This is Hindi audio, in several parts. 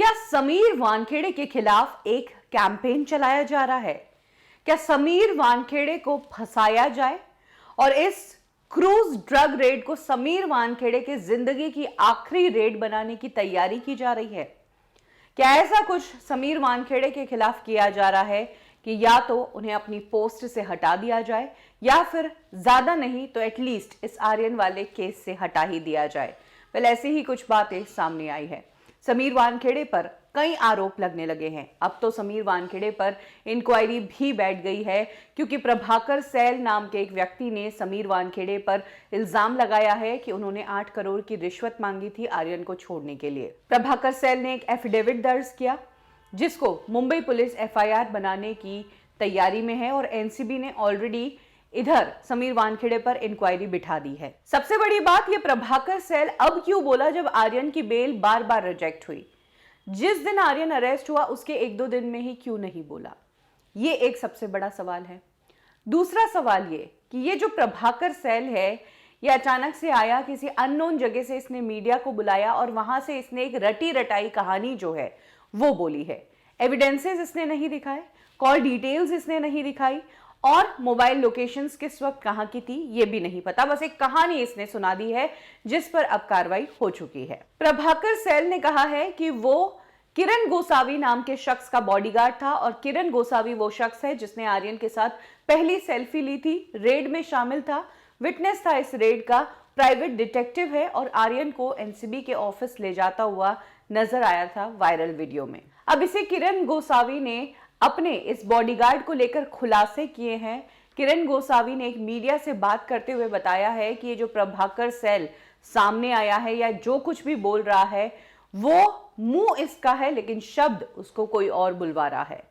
क्या समीर वानखेड़े के खिलाफ एक कैंपेन चलाया जा रहा है? क्या समीर वानखेड़े को फंसाया जाए और इस क्रूज ड्रग रेड को समीर वानखेड़े के जिंदगी की आखिरी रेड बनाने की तैयारी की जा रही है? क्या ऐसा कुछ समीर वानखेड़े के खिलाफ किया जा रहा है कि या तो उन्हें अपनी पोस्ट से हटा दिया जाए या फिर ज्यादा नहीं तो एटलीस्ट इस आर्यन वाले केस से हटा ही दिया जाए? वेल, ऐसी ही कुछ बातें सामने आई है। समीर वानखेड़े पर कई आरोप लगने लगे हैं। अब तो समीर वानखेड़े पर इंक्वायरी भी बैठ गई है क्योंकि प्रभाकर सैल नाम के एक व्यक्ति ने समीर वानखेड़े पर इल्जाम लगाया है कि उन्होंने 8 करोड़ की रिश्वत मांगी थी आर्यन को छोड़ने के लिए। प्रभाकर सैल ने एक एफिडेविट दर्ज किया जिसको मुंबई पुलिस एफआईआर बनाने की तैयारी में है और एनसीबी ने ऑलरेडी इधर समीर वानखेड़े पर इंक्वायरी बिठा दी है। सबसे बड़ी बात ये प्रभाकर सैल अब क्यों बोला जब आर्यन की बेल बार बार रिजेक्ट हुई? जिस दिन आर्यन अरेस्ट हुआ उसके 1-2 दिन में ही क्यों नहीं बोला? ये एक सबसे बड़ा सवाल है। दूसरा सवाल ये कि ये जो प्रभाकर सैल है ये अचानक से आया, किसी अननोन जगह से इसने मीडिया को बुलाया और वहां से इसने एक रटी रटाई कहानी जो है वो बोली है। एविडेंसेस इसने नहीं दिखाए, कॉल डिटेल्स इसने नहीं दिखाई और मोबाइल लोकेशंस किस वक्त कहां की थी ये भी नहीं पता। बस एक कहानी इसने सुना दी है जिस पर अब कार्रवाई हो चुकी है। प्रभाकर सैल ने कहा है कि वो किरण गोसावी नाम के शख्स का बॉडीगार्ड था और किरण गोसावी वो शख्स है जिसने आर्यन के साथ पहली सेल्फी ली थी, रेड में शामिल था, विटनेस था इस रेड का, प्राइवेट डिटेक्टिव है और आर्यन को एनसीबी के ऑफिस ले जाता हुआ नजर आया था वायरल वीडियो में। अब इसे किरण गोसावी ने अपने इस बॉडीगार्ड को लेकर खुलासे किए हैं। किरण गोसावी ने एक मीडिया से बात करते हुए बताया है कि ये जो प्रभाकर सैल सामने आया है या जो कुछ भी बोल रहा है वो मुंह इसका है लेकिन शब्द उसको कोई और बुलवा रहा है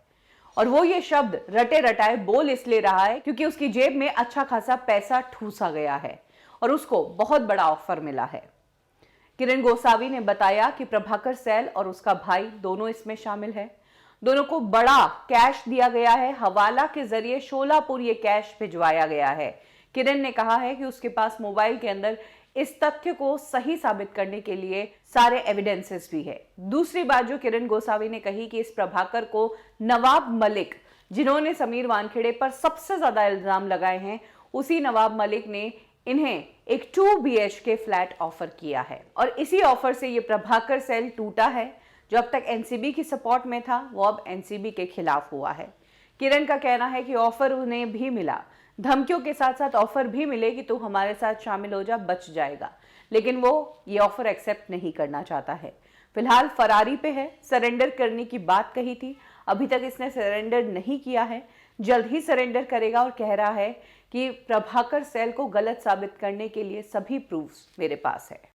और वो ये शब्द रटे रटाए बोल इसलिए रहा है क्योंकि उसकी जेब में अच्छा खासा पैसा ठूसा गया है और उसको बहुत बड़ा ऑफर मिला है। किरण गोसावी ने बताया कि प्रभाकर सैल और उसका भाई दोनों इसमें शामिल है। दोनों को बड़ा कैश दिया गया है, हवाला के जरिए शोलापुर ये कैश भिजवाया गया है। किरण ने कहा है कि उसके पास मोबाइल के अंदर इस तथ्य को सही साबित करने के लिए सारे एविडेंसेस भी है। दूसरी बात जो किरण गोसावी ने कही कि इस प्रभाकर को नवाब मलिक, जिन्होंने समीर वानखेड़े पर सबसे ज्यादा इल्जाम लगाए हैं, उसी नवाब मलिक ने इन्हें एक 2 BHK फ्लैट ऑफर किया है और इसी ऑफर से ये प्रभाकर सैल टूटा है। जो अब तक एनसीबी की सपोर्ट में था वो अब एनसीबी के खिलाफ हुआ है। किरण का कहना है कि ऑफर उन्हें भी मिला, धमकियों के साथ साथ ऑफर भी मिले कि तू हमारे साथ शामिल हो जा, बच जाएगा, लेकिन वो ये ऑफर एक्सेप्ट नहीं करना चाहता है। फिलहाल फरारी पे है, सरेंडर करने की बात कही थी, अभी तक इसने सरेंडर नहीं किया है, जल्द ही सरेंडर करेगा और कह रहा है कि प्रभाकर सैल को गलत साबित करने के लिए सभी प्रूफ्स मेरे पास है।